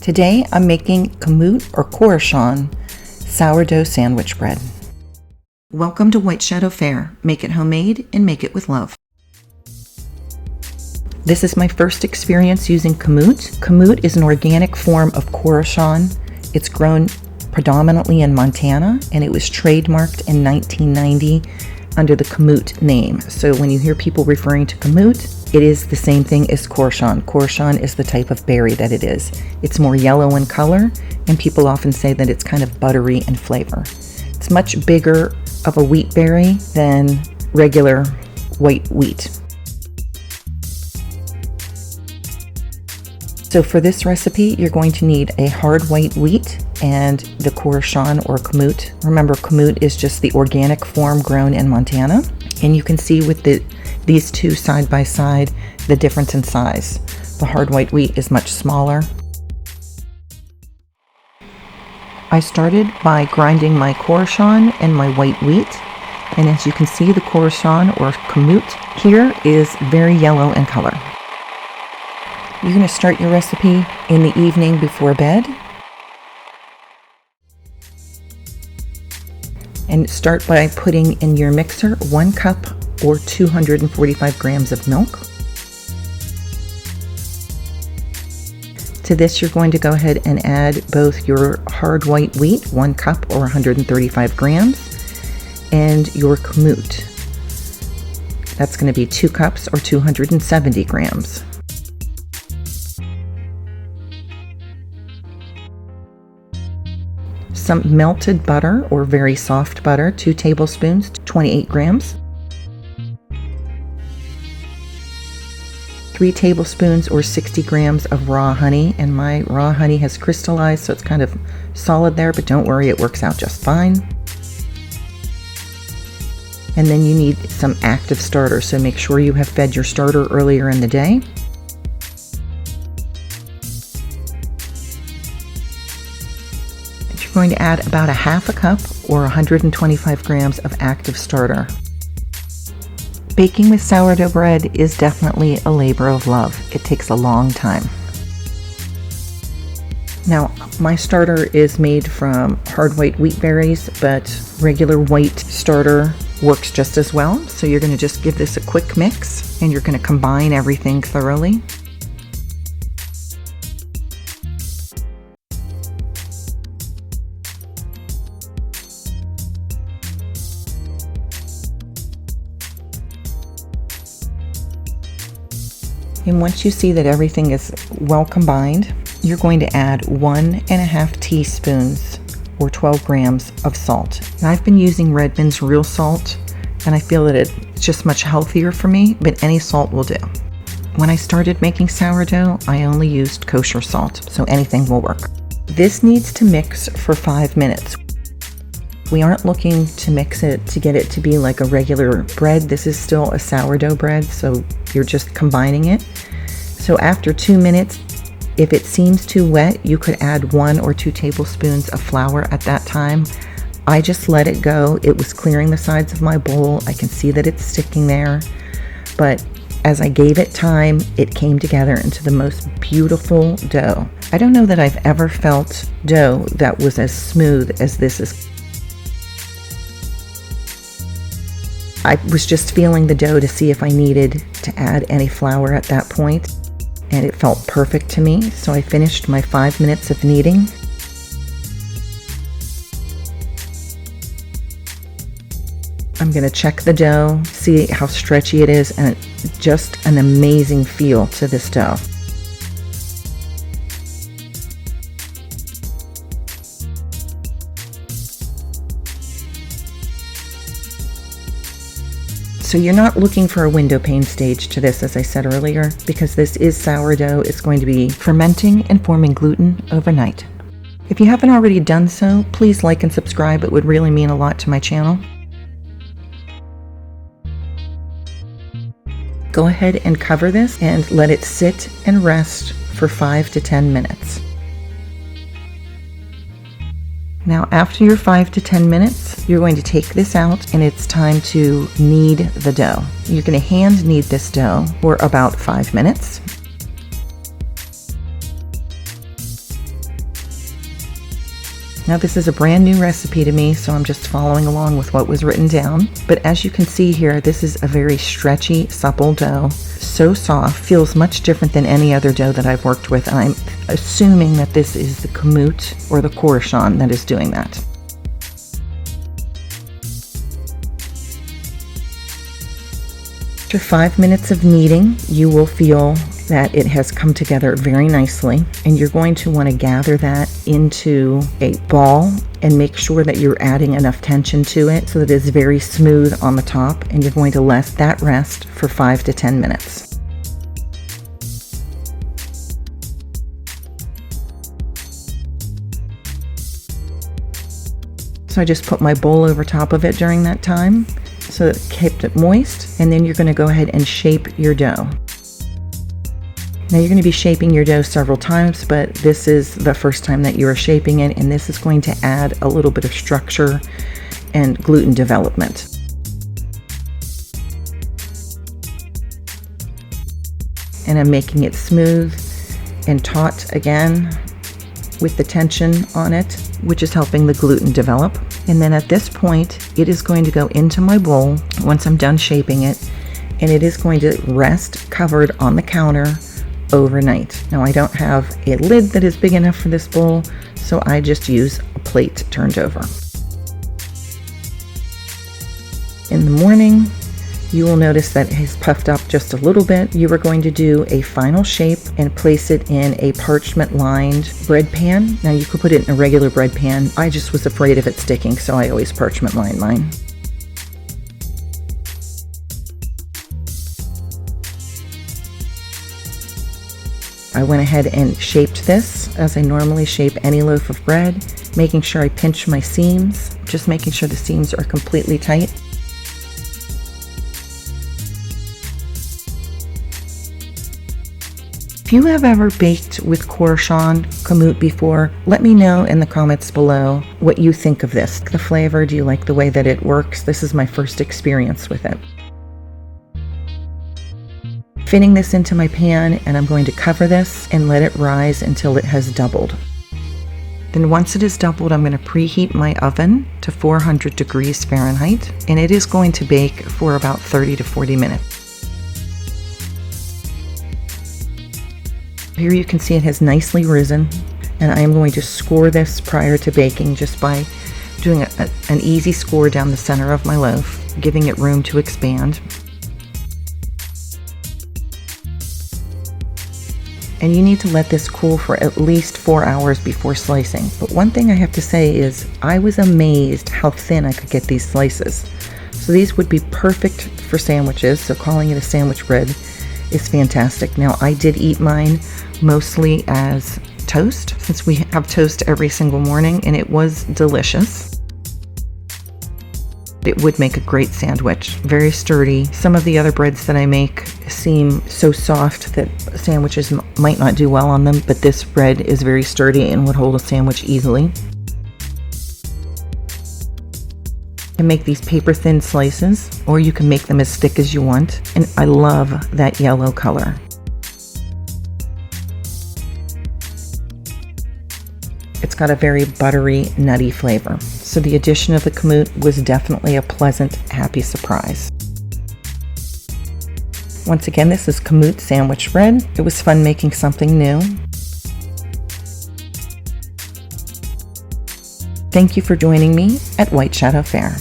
Today I'm making Kamut or Khorasan sourdough sandwich bread. Welcome to White Shadow Fare. Make it homemade and make it with love. This is my first experience using Kamut. Kamut is an organic form of Khorasan. It's grown predominantly in Montana and it was trademarked in 1990 under the Kamut name. So when you hear people referring to Kamut, it is the same thing as Khorasan. Khorasan is the type of berry that it is. It's more yellow in color, and people often say that it's kind of buttery in flavor. It's much bigger of a wheat berry than regular white wheat. So for this recipe, you're going to need a hard white wheat and the Khorasan or Kamut. Remember, Kamut is just the organic form grown in Montana. And you can see with these two side by side, the difference in size. The hard white wheat is much smaller. I started by grinding my Khorasan and my white wheat. And as you can see, the Khorasan or Kamut here is very yellow in color. You're going to start your recipe in the evening before bed. And start by putting in your mixer 1 cup or 245 grams of milk. To this, you're going to go ahead and add both your hard white wheat, 1 cup or 135 grams, and your Kamut. That's going to be 2 cups or 270 grams. Some melted butter or very soft butter, 2 tablespoons, 28 grams. 3 tablespoons or 60 grams of raw honey, and my raw honey has crystallized, so it's kind of solid there, but don't worry, it works out just fine. And then you need some active starter, so make sure you have fed your starter earlier in the day. You're going to add about a half a cup or 125 grams of active starter. Baking with sourdough bread is definitely a labor of love. It takes a long time. Now, my starter is made from hard white wheat berries, but regular white starter works just as well. So you're going to just give this a quick mix and you're going to combine everything thoroughly. And once you see that everything is well combined, you're going to add 1.5 teaspoons or 12 grams of salt. Now, I've been using Redmond's real salt, and I feel that it's just much healthier for me, but any salt will do. When I started making sourdough, I only used kosher salt, so anything will work. This needs to mix for 5 minutes. We aren't looking to mix it to get it to be like a regular bread. This is still a sourdough bread, so you're just combining it. So after 2 minutes, if it seems too wet, you could add 1 or 2 tablespoons of flour at that time. I just let it go. It was clearing the sides of my bowl. I can see that it's sticking there. But as I gave it time, it came together into the most beautiful dough. I don't know that I've ever felt dough that was as smooth as this is. I was just feeling the dough to see if I needed to add any flour at that point, and it felt perfect to me. So I finished my 5 minutes of kneading. I'm going to check the dough, see how stretchy it is, and it's just an amazing feel to this dough. So you're not looking for a window pane stage to this, as I said earlier, because this is sourdough. It's going to be fermenting and forming gluten overnight. If you haven't already done so, please like and subscribe. It would really mean a lot to my channel. Go ahead and cover this and let it sit and rest for 5 to 10 minutes. Now, after your 5 to 10 minutes, you're going to take this out and it's time to knead the dough. You're going to hand knead this dough for about 5 minutes. Now this is a brand new recipe to me, so I'm just following along with what was written down. But as you can see here, this is a very stretchy, supple dough. So soft, feels much different than any other dough that I've worked with. And I'm assuming that this is the Kamut or the Khorasan that is doing that. After 5 minutes of kneading, you will feel that it has come together very nicely, and you're going to want to gather that into a ball and make sure that you're adding enough tension to it so that it's very smooth on the top, and you're going to let that rest for 5 to 10 minutes. So I just put my bowl over top of it during that time so that it kept it moist, and then you're going to go ahead and shape your dough. Now you're going to be shaping your dough several times, but this is the first time that you are shaping it, and this is going to add a little bit of structure and gluten development. And I'm making it smooth and taut again with the tension on it, which is helping the gluten develop. And then at this point, it is going to go into my bowl once I'm done shaping it, and it is going to rest covered on the counter overnight. Now I don't have a lid that is big enough for this bowl, so I just use a plate turned over. In the morning, you will notice that it has puffed up just a little bit. You are going to do a final shape and place it in a parchment lined bread pan. Now you could put it in a regular bread pan. I just was afraid of it sticking, so I always parchment line mine. I went ahead and shaped this as I normally shape any loaf of bread, making sure I pinch my seams, just making sure the seams are completely tight. If you have ever baked with Khorasan Kamut before, let me know in the comments below what you think of this. The flavor, do you like the way that it works? This is my first experience with it. Fitting this into my pan, and I'm going to cover this and let it rise until it has doubled. Then once it is doubled, I'm going to preheat my oven to 400 degrees Fahrenheit, and it is going to bake for about 30 to 40 minutes. Here you can see it has nicely risen, and I am going to score this prior to baking just by doing an easy score down the center of my loaf, giving it room to expand. And you need to let this cool for at least 4 hours before slicing. But one thing I have to say is I was amazed how thin I could get these slices. So these would be perfect for sandwiches, so calling it a sandwich bread is fantastic. Now I did eat mine mostly as toast, since we have toast every single morning, and it was delicious. It would make a great sandwich, very sturdy. Some of the other breads that I make seem so soft that sandwiches might not do well on them, but this bread is very sturdy and would hold a sandwich easily. You can make these paper thin slices, or you can make them as thick as you want, and I love that yellow color. It's got a very buttery, nutty flavor. So the addition of the Kamut was definitely a pleasant, happy surprise. Once again, this is Kamut sandwich bread. It was fun making something new. Thank you for joining me at White Shadow Fair.